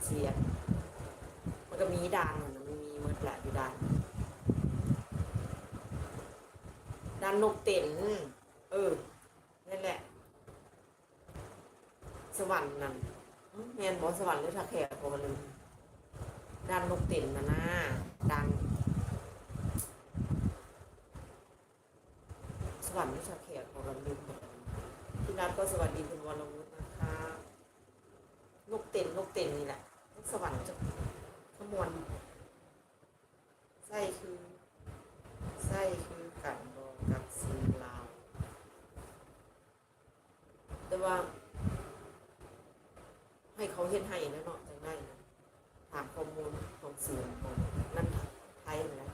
เสียนมันก็มีด่านนะมันมีหมดแหละอยู่ด่านนกเต็นเออนั่นแหละสวรรค์นั่นเมียนบอกสวรรค์หรือทักแขกพอลืมด่านนกเต็นนะด่านสวรรค์หรือทักแขกพอลืมพี่นัทก็สวัสดีคุณวรวุฒินะคะนกเต็นนี่แหละสวรรค์จะขมวลไส้คือไส้คือกันบอกกับซีลาวแต่ว่าให้เขาเห็นให้นะเนาะจังได้นะถามข้อมูลของสื่อของนั่นไทยนะ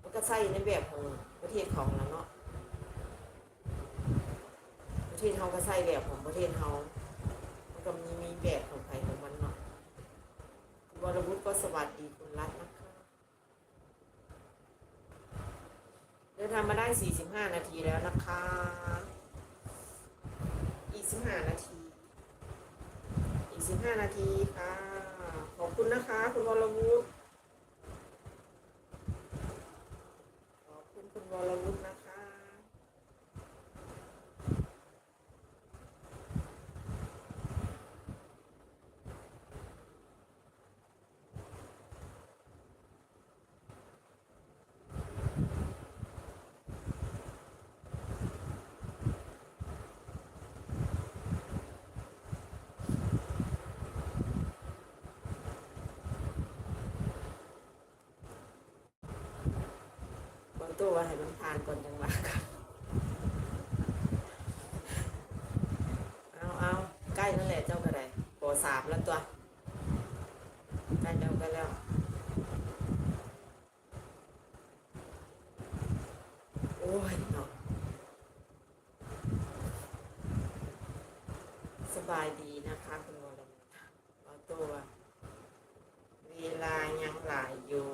มันก็ใส่ในแบบของประเทศเขาแล้วเนาะประเทศเขาก็ใส่แบบของประเทศเขามันก็มีแบบของใครของมันเนาะคุณวรวุฒิก็สวัสดีคุณรัตน์นะคะเดินทางมาได้45 นาทีแล้วนะคะอีก15 นาทีอีก15 นาทีค่ะขอบคุณนะคะคุณวรวุฒิขอบคุณคุณวรวุฒินะคะบางตัวให้มันผ่านก่อนจังหวะค่ะเอาใกล้นั่นแหละเจ้าก็ได้ป .3แล้วตัวใกล้เจ้าก็แล้วโอ้ยเนาะสบายดีนะคะคุณวรวุฒิเอาตัวเวลายังหลายอยู่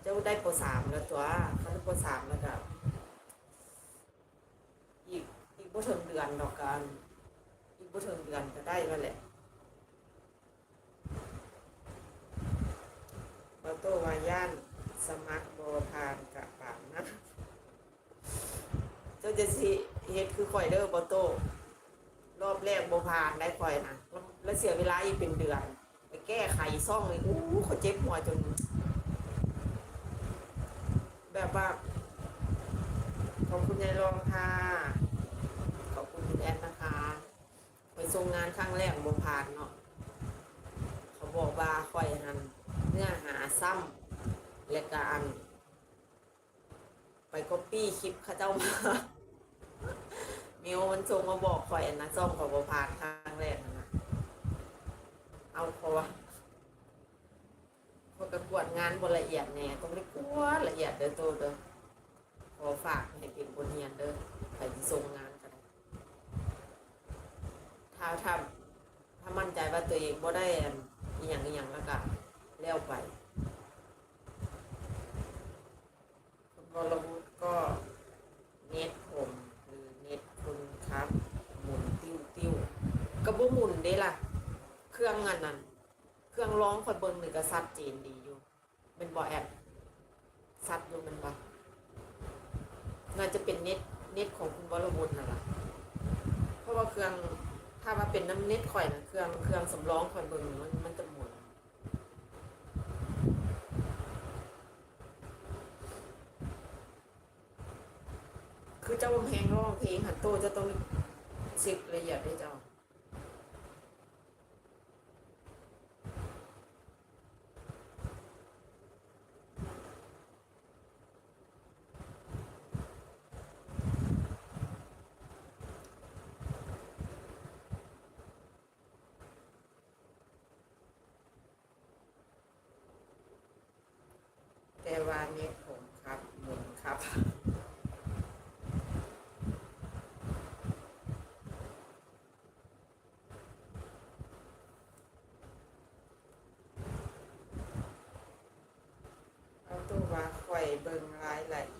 เจ้าได้ป .3แล้วตัวเขาได้ป .3แล้วกับอีกบ่ถึงเดือนดอกกันอีกบ่ถึงเดือนก็ได้แล้วแหละเอาตัววาย่านสมัครบผ่านกับปากนะเจ้าจะสิเฮ็ดคือข่อยเด้อบ่โตรอบแรกบ่ผ่านได้ข่อยนะแล้วเสียเวลาอีกเป็นเดือนไปแก้ไขซ่องเลยเขาเจ็บหัวจนแบบว่าขอบคุณยายรองค่ะขอบคุณคุณแอดนะคะไปส่งงานครั้งแรกบ่ผ่านเนาะเขาบอกว่าข่อยนั้นเนื้อหาซ้ำและก็ไปก๊อปปี้คลิปเขาเจ้ามามิวมันส่งมาบอกข่อยนะซ่อมขอบ่ผ่านครั้งแรกนะเอาเพราะว่าพอกระกวดงานบละเอียดแน่ต้องได้กวดละเอียดเด้อโตเด้อขอฝากให้เป็นบทเรียนเด้อใครที่ส่งงานกันถ้ามั่นใจว่าตัวเองบ่ได้อีหยังแล้วก็แล้วไปคุณวรวุฒิก็เน็ตผมหรือเน็ตคุณครับหมุนติ้วก็บ่หมุนเด้ล่ะเครื่องงานนั้นเครื่องร้องคอยเบิ่งนี่ก็ชัดเจนดีอยู่เป็นบ่แอปชัดอยู่มันบ่น่าจะเป็นเน็ตของคุณวรวุฒินั่นล่ะเพราะว่าเครื่องถ้าว่าเป็นน้ำเน็ตข่อยนะเครื่องสำรองข่อยเบิ่งมันจะหมุนคือเจ้าเพลงร้องเพลงหันโตจะต้องเช็คละเอียดด้วยเจ้าแต่ว่าเน็ตผมครับหมุนครับเอาตัวว่าข่อยเบิ่งรายละเอียด